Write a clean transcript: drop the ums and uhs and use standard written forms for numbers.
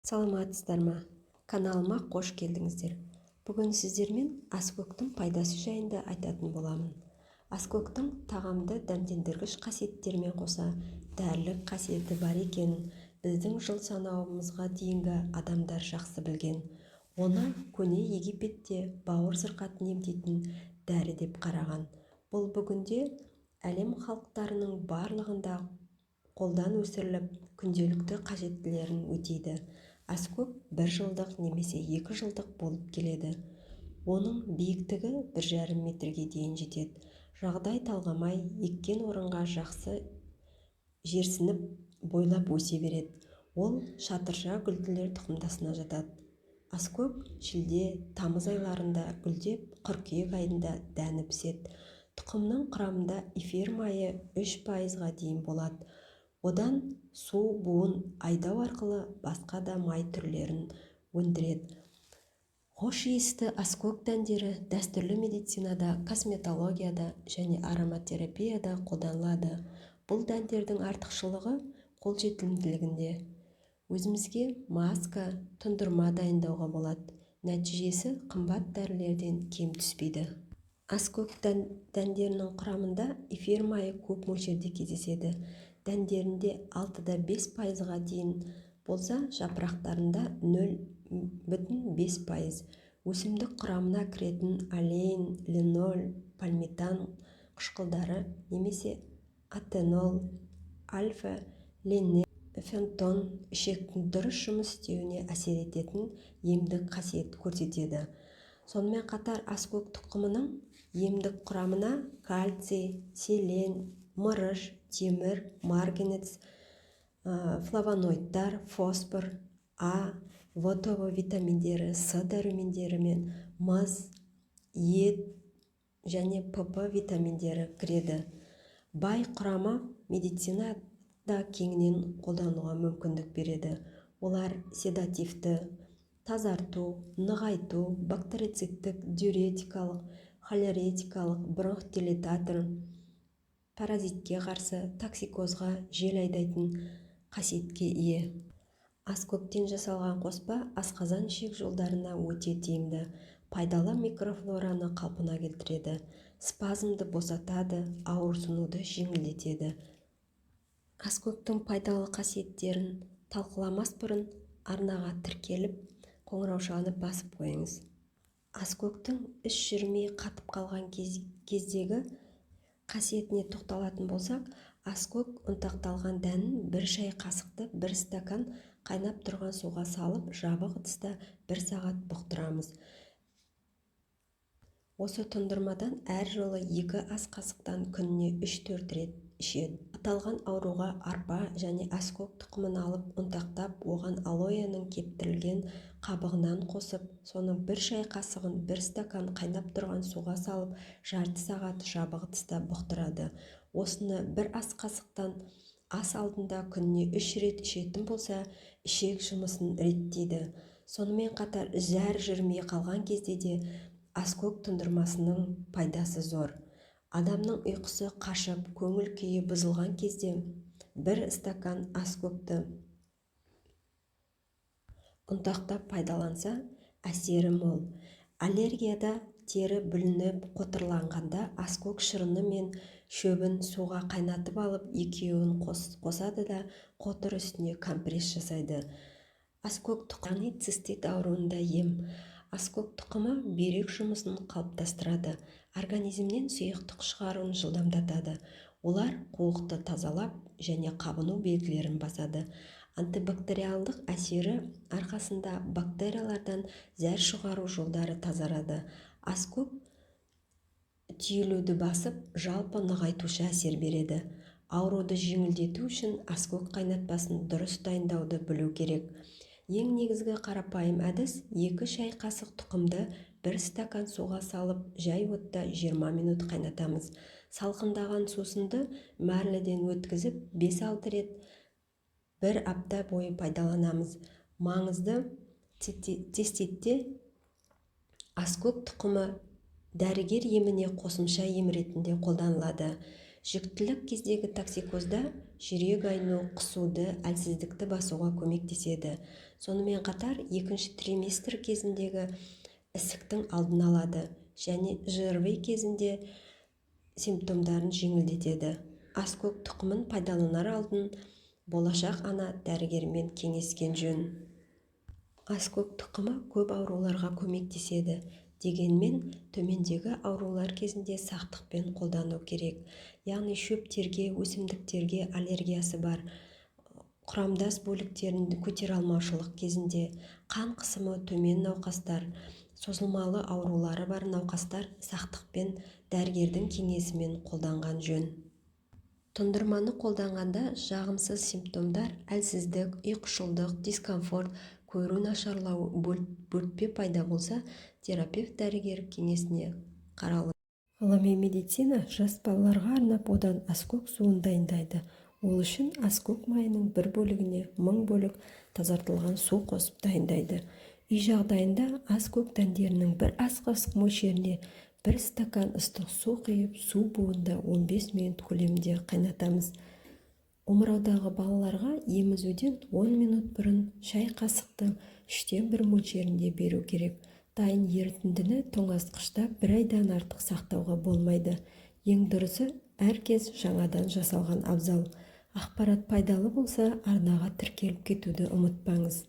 Саламатсыздар ма? Каналыма қош келдіңіздер. Бүгін сіздермен аскөктің пайдасы жайында айтатын боламын. Аскөктің тағамды дәмдендіргіш қасиеттермен қоса дәрілік қасиеті бар екенін біздің жыл санауымызға дейінгі адамдар жақсы білген. Оны көне Египетте бауыр сырқатын емдейтін дәрі деп қараған. Бұл бүгінде әлем халықтарының барлығында қолдан өсіріліп, күнделікті қажеттілерін өтейді. Аскөк 1 жылдық немесе 2 жылдық болып келеді. Оның биіктігі 1,5 метрге дейін жетеді. Жағдай талғамай, еккен орынға жақсы жерсініп бойлап өсе береді. Ол шатырша гүлділер тұқымдасына жатады. Аскөк шілде, тамыз айларында гүлдеп, қыркүйек айында дәні піседі. Тұқымның құрамында эфир майы 3%-ға дейін болады. Одан су, буын айдау арқылы басқа да май түрлерін өндіреді. Хош иісті аскөк дәндері дәстүрлі медицинада, косметологияда және ароматерапияда қолданылады. Бұл дәндердің артықшылығы қолжетімділігінде. Өзімізге маска, тұндырма дайындауға болады. Нәтижесі қымбат дәрілерден кем түспейді. Аскөк дәндерінің құрамында эфир майы көп мөлшерде кездеседі. Дәндерінде 6-5%-ға дейін болса, жапырақтарында 0,5%. Өсімдік құрамына кіретін алейн, линоль, пальмитан қышқылдары немесе атенол, альфа-ленен, фентон ішектің дұрыс жұмыс істеуіне әсер ететін емдік қасиет көрсетеді. Сонымен қатар аскөк тұқымының емдік құрамына кальций, селен, мырыш, темір, марганец, флавоноидтар, фосфор, А, В витаминдері, С дәрумендері мен мыс, ет және ПП витаминдері кіреді. Бай құрамы медицинада кеңінен қолдануға мүмкіндік береді. Олар седативті, тазарту, нығайту, бактерицидтік, диуретикалық, холеретикалық, бронхдилататор, паразитке қарсы, токсикозға жел айдайтын қасиетке ие. Аскөктен жасалған қоспа асқазан ішек жолдарына өте тиімді. Пайдалы микрофлораны қалпына келтіреді, спазмды босатады, ауырсынуды жеңілдетеді. Аскөктің пайдалы қасиеттерін талқыламас бұрын арнаға тіркеліп, қоңыраушаны басып қойыңыз. Аскөктің іш жүрмей қатып қалған кездегі қасиетіне тоқталатын болсақ, аскөк ұнтақталған дәнін 1 шай қасықты 1 стакан қайнап тұрған суға салып, жабық ыдыста 1 сағат бұқтырамыз. Осы тұндырмадан әр жолы 2 ас қасықтан күніне 3-4 рет ішеді. Аталған ауруға арпа және аскөк тұқымын алып, ұнтақтап, оған алоэның кептірілген қабығынан қосып, соның 1 шай қасығын 1 стакан қайнап тұрған суға салып, жарты сағат жабық ыдыста бұқтырады. Осыны 1 ас қасықтан ас алдында күніне 3 рет ішетін болса, ішек жұмысын реттейді. Сонымен қатар зәр жүрмей қалған кезде де аскөк тұндырмасының пайдасы зор. Адамның ұйқысы қашып, көңіл күйі бұзылған кезде 1 стакан аскөкті ұнтақтап пайдаланса, әсері мол. Аллергияда тері бүлініп, қотырланғанда аскөк шырыны мен шөбін суға қайнатып алып, екеуін қосады да қотыр үстіне компресс жасайды. Аскөк тұқымы цистит ауруында ем. Аскөк тұқымы бүйрек жұмысын қалыптастырады, организмнен сұйықтық шығаруын жылдамдатады. Олар қуықты тазалап және қабыну белгілерін басады. Антибактериалдық әсері арқасында бактериялардан зәр шығару жолдары тазарады. Аскөк түйілуді басып, жалпы нығайтушы әсер береді. Ауруды жеңілдету үшін аскөк қайнатпасын дұрыс дайындауды білу керек. Ең негізгі қарапайым әдіс 2 шай қасық тұқымды 1 стакан суға салып, жай отта 20 минут қайнатамыз. Салқындаған сусынды мәрліден өткізіп, 5-6 рет 1 апта бойы пайдаланамыз. Маңызды тестетте аскөк тұқымы дәрігер еміне қосымша ем ретінде қолданылады. Жүктілік кездегі токсикозда жүрек айну, құсуды, әлсіздікті басуға көмектеседі. Сонымен қатар екінші триместр кезіндегі ісіктің алдын алады және ЖРВ кезінде симптомдарын жеңілдетеді. Аскөк тұқымын пайдаланар алдын болашақ ана дәрігермен кеңескен жөн. Аскөк тұқымы көп ауруларға көмектеседі. Дегенмен, төмендегі аурулар кезінде сақтықпен қолдану керек. Яғни шөптерге, өсімдіктерге аллергиясы бар, құрамдас бөліктерін көтере алмаушылық кезінде, қан қысымы төмен науқастар, созылмалы аурулары бар науқастар сақтықпен дәрігердің кеңесімен қолданған жөн. Тұндырманы қолданғанда жағымсыз симптомдар әлсіздік, ұйқышылдық, дискомфорт, көру нашарлауы, бөртпе пайда болса, терапевт дәрігер кеңесіне қаралады. Ғылыми медицина жас балаларға арнап одан аскөк суын дайындайды. Ол үшін аскөк майының бір бөлігіне 1000 бөлік тазартылған су қосып дайындайды. Үй жағдайында аскөк дәндерінің бір ас қасық мөлшеріне 1 стакан ыстық су құйып, су буында 15 минут көлемінде қайнатамыз. Омыраудағы балаларға емізуден 10 минут бұрын шай қасықтың 3/1 мөлшерінде беру керек. Дайын ерітіндіні тоңазытқышта 1 айдан артық сақтауға болмайды. Ең дұрысы әркез жаңадан жасалған абзал. Ақпарат пайдалы болса, арнаға тіркеліп кетуді ұмытпаңыз.